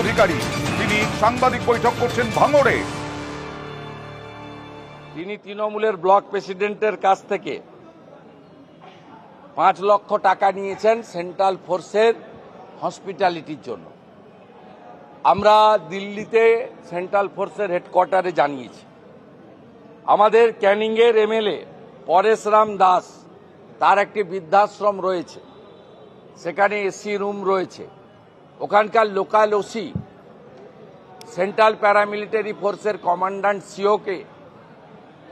অধিকারী তিনি সাংবাদিক বৈঠক করছেন ভাঙড়ে। তিনি তৃণমূলের ব্লক প্রেসিডেন্টের কাছ থেকে 5 লক্ষ টাকা নিয়েছেন সেন্ট্রাল ফোর্সের হসপিটালিটির জন্য। আমরা দিল্লিতে সেন্ট্রাল ফোর্সের হেডকোয়ার্টারে জানিয়েছি। আমাদের ক্যানিংয়ের এমএলএ পরেশরাম দাস, তার একটি বৃদ্ধাশ্রম রয়েছে, সেখানে এসি রুম রয়েছে। ওখানকার লোকাল ওসি সেন্ট্রাল প্যারামিলিটারি ফোর্সের কমান্ড্যান্ট সিওকে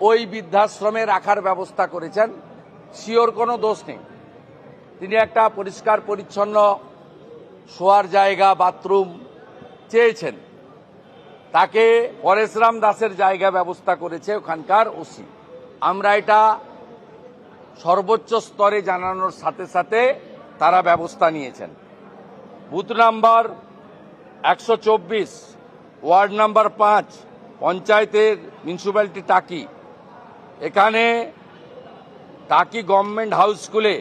ওই বৃদ্ধাশ্রমে রাখার ব্যবস্থা করেছেন। সিওর কোনো দোষ নেই, তিনি একটা পরিষ্কার পরিচ্ছন্ন শোয়ার জায়গা, বাথরুম চেয়েছেন, তাকে পরেশরাম দাসের জায়গা ব্যবস্থা করেছে ওখানকার ওসি। আমরা এটা সর্বোচ্চ স্তরে জানানোর সাথে সাথে তারা ব্যবস্থা নিয়েছেন। বুথ নাম্বার 124, ওয়ার্ড নাম্বার 5, পঞ্চায়েতের মিউনিসিপ্যালিটি টাকি, এখানে টাকি গভর্নমেন্ট হাউস স্কুলে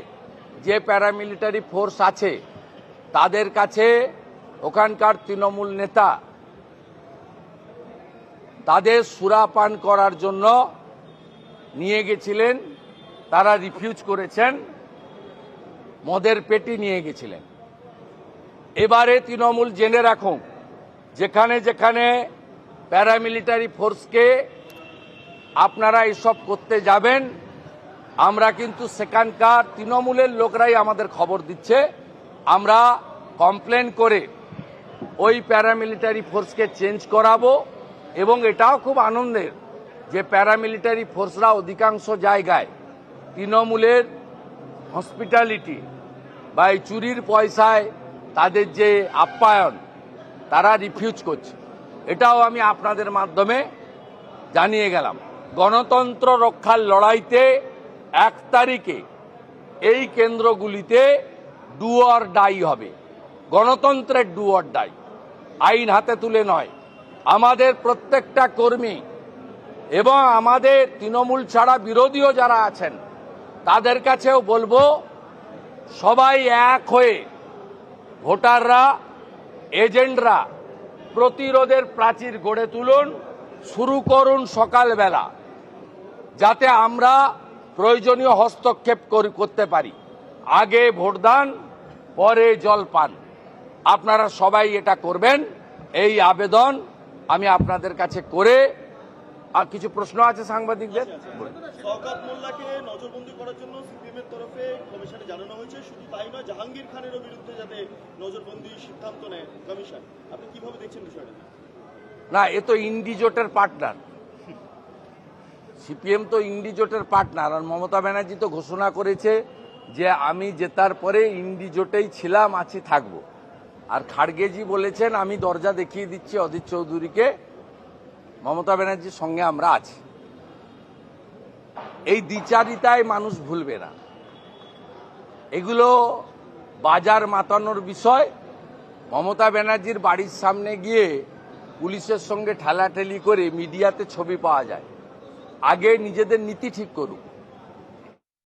যে প্যারামিলিটারি ফোর্স আছে তাদের কাছে ওখানকার তৃণমূল নেতা তাদের সুরাপান করার জন্য নিয়ে গেছিলেন, তারা রিফিউজ করেছেন, মদের পেটি নিয়ে গেছিলেন। এবারে তৃণমূল জেনে রাখুন, যেখানে যেখানে প্যারামিলিটারি ফোর্সকে আপনারা এসব করতে যাবেন, আমরা কিন্তু সেখানকার তৃণমূলের লোকরাই আমাদের খবর দিচ্ছে। আমরা কমপ্লেন করে ওই প্যারামিলিটারি ফোর্সকে চেঞ্জ করাবো। এবং এটাও খুব আনন্দের যে প্যারামিলিটারি ফোর্সরা অধিকাংশ জায়গায় তৃণমূলের হসপিটালিটি বা এই চুরির পয়সায় তাদের যে আপ্যায়ন, তারা রিফিউজ করছে। এটাও আমি আপনাদের মাধ্যমে জানিয়ে গেলাম। গণতন্ত্র রক্ষার লড়াইতে 1 তারিখে এই কেন্দ্রগুলিতে ডু অর ডাই হবে। গণতন্ত্রের ডু অর ডাই, আইন হাতে তুলে নয়। আমাদের প্রত্যেকটা কর্মী এবং আমাদের তৃণমূল ছাড়া বিরোধীও যারা আছেন তাদের কাছেও বলবো, সবাই এক হয়ে ভোটাররা, এজেন্টরা প্রতিরোধের প্রাচীর গড়ে তুলুন, শুরু করুন সকালবেলা, যাতে আমরা প্রয়োজনীয় হস্তক্ষেপ করতে পারি। আগে ভোটদান, পরে জলপান। আপনারা সবাই এটা করবেন, এই আবেদন আমি আপনাদের কাছে করে। আর কিছু প্রশ্ন আছে সাংবাদিকদের? শওকত মোল্লাকে নজরবন্দি করার জন্য সিপিএমের তরফে কমিশনে জানানো হয়েছে। শুধু তাই নয়, জাহাঙ্গীর খানেরও বিরুদ্ধে যাতে নজরবন্দির সিদ্ধান্ত নেয় কমিশন। আপনি কিভাবে দেখছেন বিষয়টা? না, এ তো ইন্ডিজোটের পার্টনার। সিপিএম তো ইন্ডিজোটের পার্টনার। আর মমতা ব্যানার্জি তো ঘোষণা করেছে যে আমি জেতার পরে ইন্ডিজোটেই ছিলাম, আছি, থাকবো। আর খাড়গেজি বলেছেন আমি দরজা দেখিয়ে দিচ্ছি অধীর চৌধুরীকে, মমতা ব্যানার্জির সঙ্গে আমরা আছি। এই দ্বিচারিতায় মানুষ ভুলবে না। এগুলো বাজার মাতানোর বিষয়। মমতা ব্যানার্জির বাড়ির সামনে গিয়ে পুলিশের সঙ্গে ঠেলাঠেলি করে মিডিয়াতে ছবি পাওয়া যায়। আগে নিজেদের নীতি ঠিক করুক।